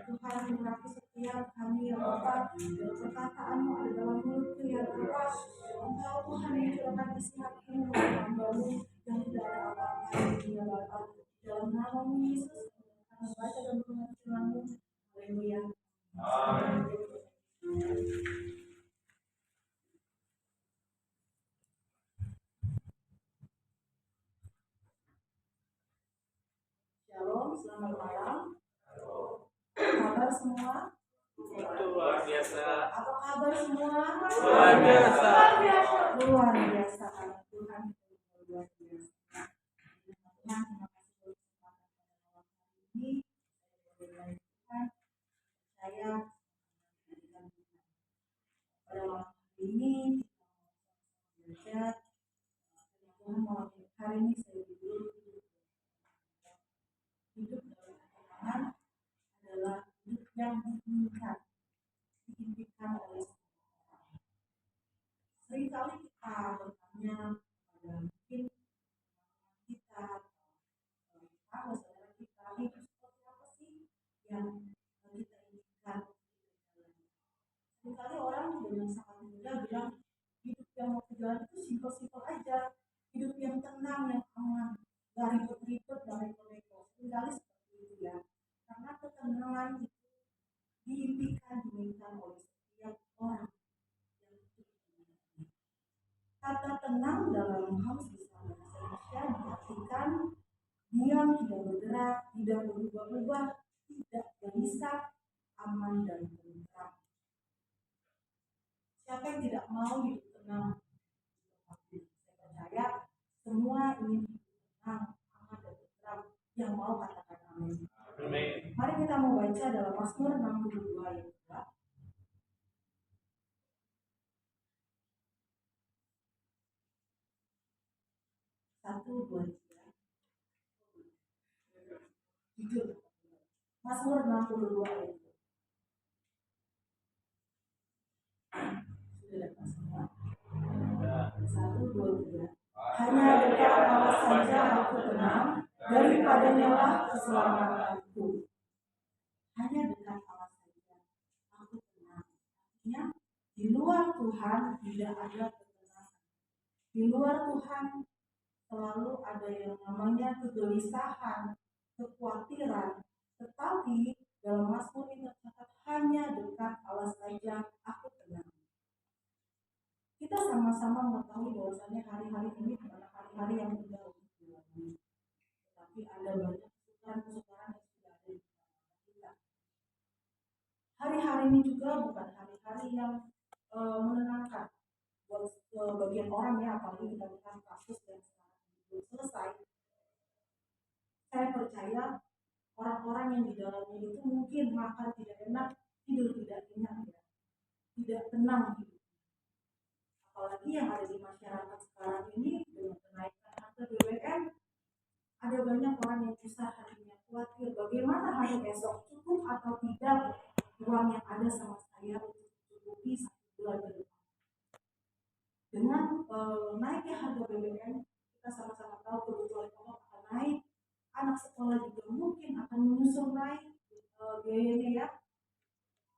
Tuhan memberkati setiap kami ya Bapa. Dan perkataan-Mu ada dalam mulutku ya Bapa. Engkau Tuhan yang curahkan isi hati-Mu untuk hamba-Mu yang tidak ada apa-apa ya Bapa. Dalam nama-Mu Yesus, kami baca dan mendengar firman-Mu. Haleluya. Shalom, selamat malam. Kabar semua? Luar biasa. Apa kabar semua? Luar biasa. Luar biasa karena Tuhan luar biasa. Tuhan, terima kasih untuk kesempatan pada malam hari ini. Tuhan, saya pada malam hari ini belajar. Tuhan malam hari ini saya hidup dalam ketenangan adalah hidup yang diimpikan oleh semua orang. Seringkali kita bertanya pada mungkin kita, saudara kita, hidup seperti apa sih yang kita inginkan? Seringkali orang dengan sangat mudah bilang hidup yang mau jalan itu simpel-simpel aja, hidup yang tenang, yang aman, gak ribet-ribet, gak repot-repot. Seringkali seperti itu ya, karena ketenangan itu diinginkan oleh setiap orang yang hidup di dunia ini. Kata tenang dalam kamus besar bahasa Indonesia diartikan diam, tidak bergerak, tidak berubah-ubah, tidak gelisah, aman dan tentram. Siapa yang tidak mau hidup tenang? Saya percaya semua ingin hidup tenang, aman dan tentram. Yang mau katakan amin. Mari kita mau baca dalam Mazmur 62 ayat 2. 1, 2, 3. Jujur. Mazmur 62 ayat 2. Sudah dapat semua? 1, 2, 3. Hanya dekat Allah saja aku tenang, daripadanya lah keselamatanku. Hanya dekat Allah saja aku tenang. Artinya di luar Tuhan tidak ada ketenangan. Di luar Tuhan selalu ada yang namanya kegelisahan, kekhawatiran. Tetapi dalam Mazmur ini tercatat hanya dekat Allah saja aku tenang. Kita sama-sama mengetahui bahwasannya hari-hari ini adalah hari-hari yang indah untuk dilalui. Tetapi ada banyak kesukaran-kesukaran yang sudah ada di dalam kita. Hari-hari ini juga bukan hari-hari yang menenangkan buat bagian orang ya, apalagi kita lihat kasus yang sekarang belum selesai. Saya percaya orang-orang yang di dalamnya itu mungkin makan tidak enak, tidur tidak nyenyak ya, tidak tenang hidup. Apalagi yang ada di masyarakat sekarang ini dengan kenaikan harga BBM, ada banyak orang yang susah hatinya, khawatir bagaimana hari esok, cukup atau tidak uang yang ada sama saya untuk mencukupi 1 bulan ke depan. Dengan naiknya harga BBM, kita sama-sama tahu kebutuhan pokok akan naik, anak sekolah juga mungkin akan menyusul naik biayanya ya,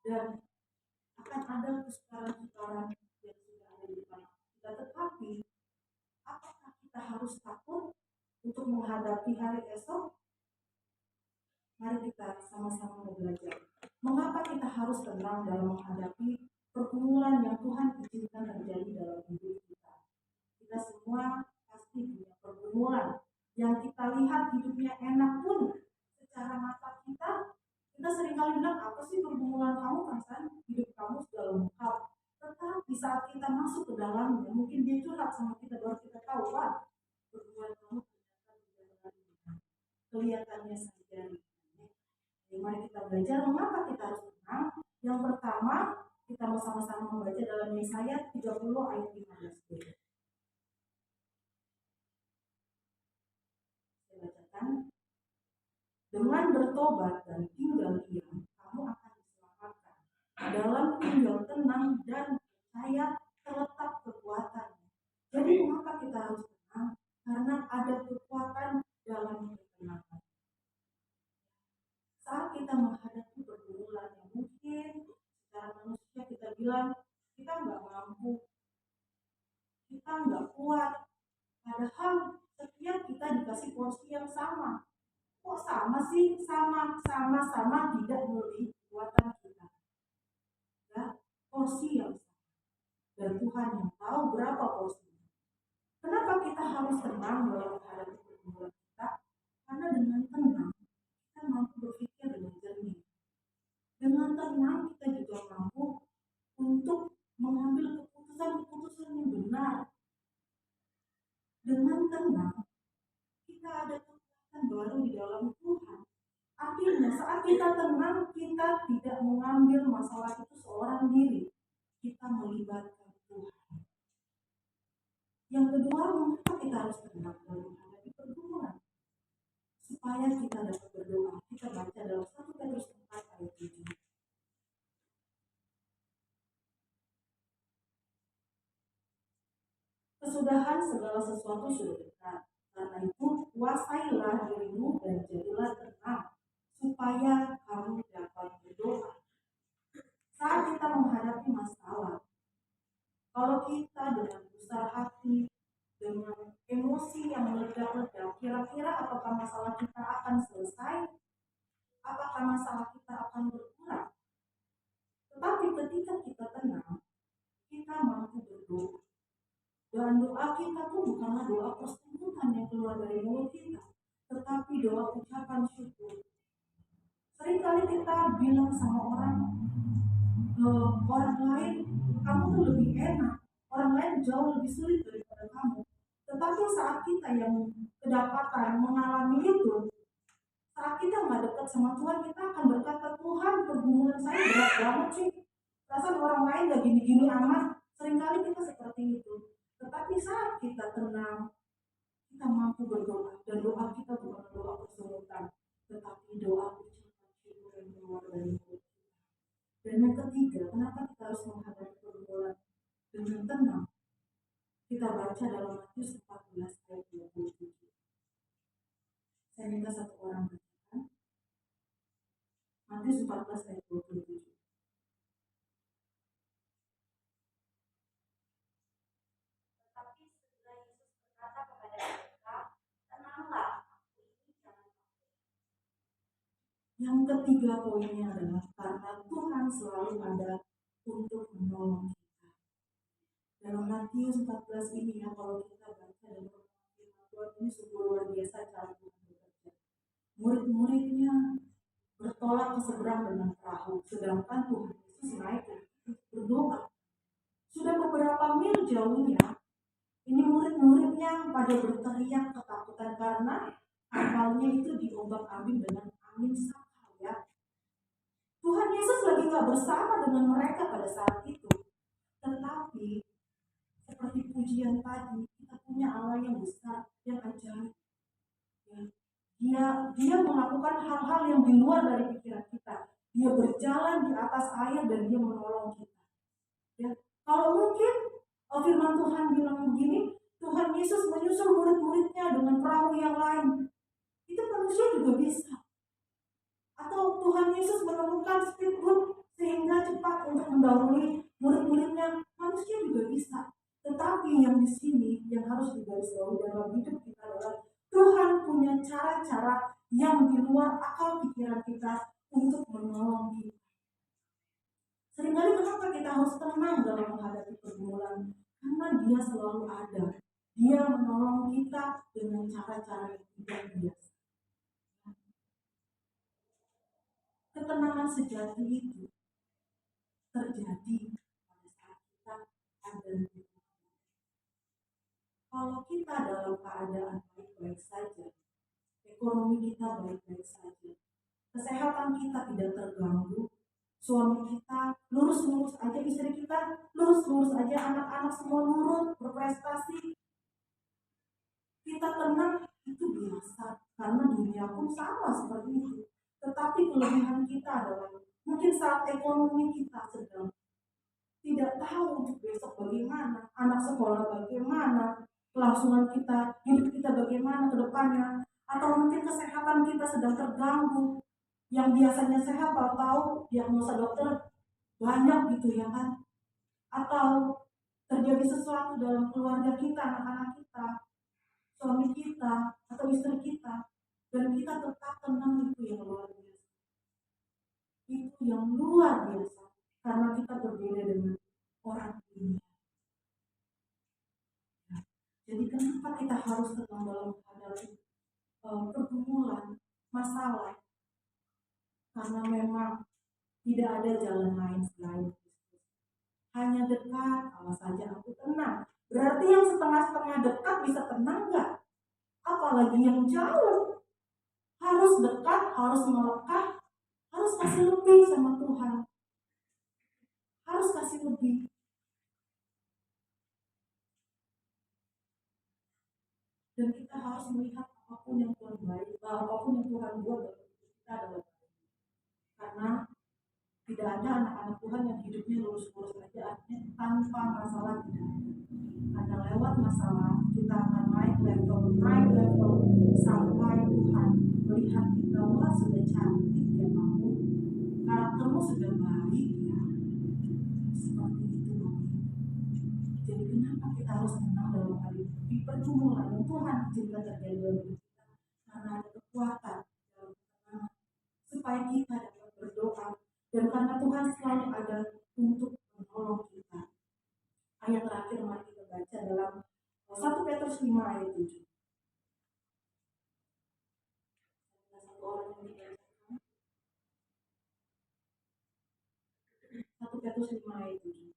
dan akan ada kesukaran-kesukaran yang sudah ada di depan kita. Tetapi apakah kita harus takut untuk menghadapi hari esok? Mari kita sama-sama belajar. Mengapa kita harus tenang dalam menghadapi pergumulan yang Tuhan izinkan terjadi dalam hidup kita? Kita semua pasti punya pergumulan yang kita lihat hidupnya enak pun secara mata kita seringkali bilang, apa sih pergumulan kamu, perasaan hidup kamu sudah lengkap. Tetapi saat kita masuk ke dalamnya, mungkin dia curhat sama kita, baru kita tahu, Pak, pergumulan kamu ternyata tidak kelihatannya saja. Jadi mari kita belajar mengapa kita harus tenang. Yang pertama, kita mau sama-sama membaca dalam Yesaya 30 ayat 15b. Saya bacakan. Dengan bertobat dan tinggal diam, kamu akan diselamatkan. Dalam tinggal tenang dan percaya terletak kekuatannya. Jadi mengapa kita harus tenang? Karena ada kekuatan dalam ketenangan. Saat kita menghadapi pergumulan bilang kita nggak mampu, kita nggak kuat. Padahal setiap kita dikasih porsi yang sama. Kok sama sih? Sama tidak melebihi kekuatan kita. Ya, porsi yang sama. Dan Tuhan yang tahu berapa porsinya. Kenapa kita harus tenang dalam menghadapi pergumulan kita? Karena dengan tenang kita mampu berpikir dengan jernih. Dengan tenang kita juga mampu untuk mengambil keputusan-keputusan yang benar. Dengan tenang kita ada kekuatan baru di dalam Tuhan. Artinya saat kita tenang, kita tidak mengambil masalah itu seorang diri. Kita melibatkan Tuhan. Yang kedua, mengapa kita harus tenang dalam menghadapi pergumulan? Supaya kita dapat berdoa. Kita baca dalam 1 Petrus 4 ayat 7. Kesudahan segala sesuatu sudah dekat. Karena itu, kuasailah dirimu dan jadilah tenang, supaya kamu dapat berdoa. Saat kita menghadapi masalah, kalau kita dengan besar hati, dengan emosi yang meledak-ledak, kira-kira apakah masalah kita akan selesai? Apakah masalah kita akan berkurang? Tetapi ketika kita tenang, kita mampu berdoa. Dan doa kita pun bukanlah doa persekutuan yang keluar dari mulut kita, tetapi doa ucapan syukur. Seringkali kita bilang sama orang lain, kamu tuh lebih enak, orang lain jauh lebih sulit daripada kamu. Tetapi saat kita yang kedapatan mengalami itu, saat kita nggak dekat sama Tuhan, kita akan berkata, Tuhan, pergumulan saya berat banget sih. Perasaan orang lain gak gini-gini amat. Seringkali kita seperti itu. Tetapi saat kita tenang, kita mampu berdoa. Dan doa kita bukan doa kesulitan, tetapi doa ucapan syukur yang keluar dari mulut kita. Dan yang ketiga, kenapa kita harus menghadapi pergumulan dengan tenang? Kita baca dalam Matius 14 ayat 27. Saya minta satu orang bacakan. Matius 14 ayat 27. Tetapi segera Yesus berkata kepada mereka, tenanglah, aku ini, jangan takut. Yang ketiga poinnya adalah karena Tuhan selalu ada untuk menolong kita. Dalam Matius 14 ini ya, kalau kita baca dan mengerti Tuhan ini sungguh luar biasa cara Tuhan bekerja. Murid-muridnya bertolak ke seberang dengan perahu, sedangkan Tuhan Yesus naik berdoa. Sudah beberapa mil jauhnya, ini murid-muridnya pada berteriak ketakutan karena kapalnya itu diombak-ambing dengan angin sakal ya. Tuhan Yesus lagi gak bersama dengan mereka pada saat itu. Tetapi seperti pujian tadi, kita punya Allah yang besar, yang ajaib. Ya, dia melakukan hal-hal yang di luar dari pikiran kita. Dia berjalan di atas air dan dia menolong kita. Ya, kalau mungkin firman Tuhan bilang begini, Tuhan Yesus menyusul murid-muridnya dengan perahu yang lain. Itu manusia juga bisa. Atau Tuhan Yesus menemukan speedboat sehingga cepat untuk mendahului murid-muridnya, manusia juga bisa. Tetapi yang di sini yang harus digarisbawahi dalam hidup kita adalah Tuhan punya cara-cara yang di luar akal pikiran kita untuk menolong kita. Seringkali kenapa kita harus tenang dalam menghadapi pergumulan? Karena dia selalu ada. Dia menolong kita dengan cara-cara yang tidak biasa. Ketenangan sejati itu terjadi pada saat kita ada di Tuhan. Kalau kita dalam keadaan baik-baik saja, ekonomi kita baik-baik saja, kesehatan kita tidak terganggu, suami kita lurus-lurus aja, istri kita lurus-lurus aja, anak-anak semua nurut, berprestasi, kita tenang, itu biasa. Karena dunia pun sama seperti itu. Tetapi kelebihan kita adalah mungkin saat ekonomi kita sedang tidak tahu untuk besok bagaimana, anak sekolah bagaimana, kelangsungan kita, hidup kita bagaimana ke depannya, atau mungkin kesehatan kita sedang terganggu. Yang biasanya sehat tahu diagnosa dokter banyak gitu ya kan. atau terjadi sesuatu dalam keluarga kita, anak-anak kita, suami kita, atau istri kita, dan kita tetap tenang, itu yang luar biasa. Itu yang luar biasa, karena kita berbeda dengan orang dunia. Jadi kenapa kita harus tenang dalam menghadapi pergumulan, masalah? Karena memang tidak ada jalan lain selain Kristus. Hanya dekat, Allah saja aku tenang. Berarti yang setengah-setengah dekat bisa tenang nggak? Apalagi yang jauh. Harus dekat, harus melekat, harus kasih lebih sama Tuhan. Harus kasih lebih. Dan kita harus melihat apapun yang Tuhan baik, apapun yang Tuhan buat dalam hidup kita adalah baik. Karena tidak ada anak-anak Tuhan yang hidupnya lurus-lurus saja, artinya tanpa masalah tidak ada. Karena lewat masalah kita akan naik level sampai Tuhan melihat kita, wah sudah cantik ya kamu, karaktermu sudah baik ya, seperti itu Bapak. Jadi kenapa kita harus tenang dalam menghadapi pergumulan yang Tuhan izinkan terjadi dalam hidup kita? Karena ada kekuatan dalam ketenangan supaya kita dapat berdoa, dan karena Tuhan selalu ada untuk menolong kita. Ayat terakhir mari kita baca dalam 1 Petrus 5 ayat 7. Satu orang yang dibacakan. 1 Petrus 5 ayat 7.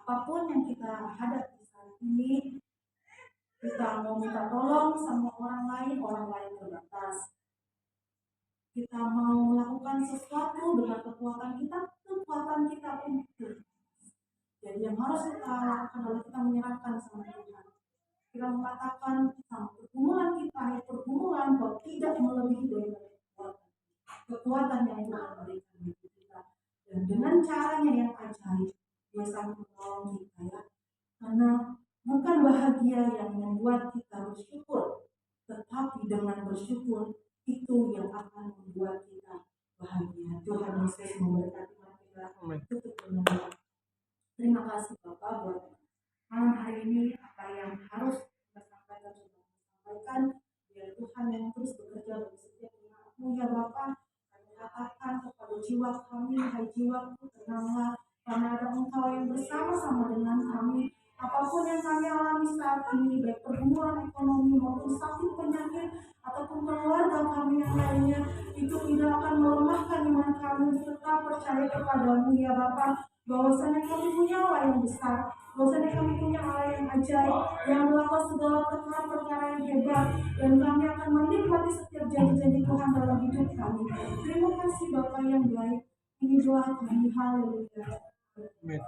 Apapun yang kita hadapi saat ini, kita mau minta tolong sama orang lain terbatas. Kita mau melakukan sesuatu dengan kekuatan kita pun terbatas. Jadi yang harus kita lakukan adalah kita menyerahkan sama Tuhan. Kita mengatakan sama pergumulan kita, pergumulan bahwa tidak melebihi dari kekuatan yang Tuhan berikan bagi kita. Dan dengan caranya yang ajaib, Dia sangat menolong kita ya. Karena bukan bahagia yang membuat kita bersyukur, tetapi dengan bersyukur itu yang akan membuat kita bahagia. Tuhan Yesus memberkati kita. Tutup dengan doa. Terima kasih Bapak buat malam hari ini, apa yang harus kita sampaikan sudah disampaikan. Biar Tuhan yang terus bekerja bagi setiap umat-Mu ya Bapak. Kami katakan kepada jiwa kami, hai jiwaku tenanglah, karena ada Engkau yang bersama-sama dengan kami. Apapun yang kami alami saat ini, baik pergumulan ekonomi maupun sakit penyakit ataupun keluarga kami yang lainnya, itu tidak akan melemahkan iman kami. Tetap percaya kepadamu ya Bapak, bahwasanya kami punya Allah yang besar, bahwasanya kami punya Allah yang ajaib, yang melakukan segala perkara-perkara yang hebat, dan kami akan menikmati setiap janji-janji Tuhan dalam hidup kami. Terima kasih Bapak yang baik. Ini doa kami, haleluya. Amin.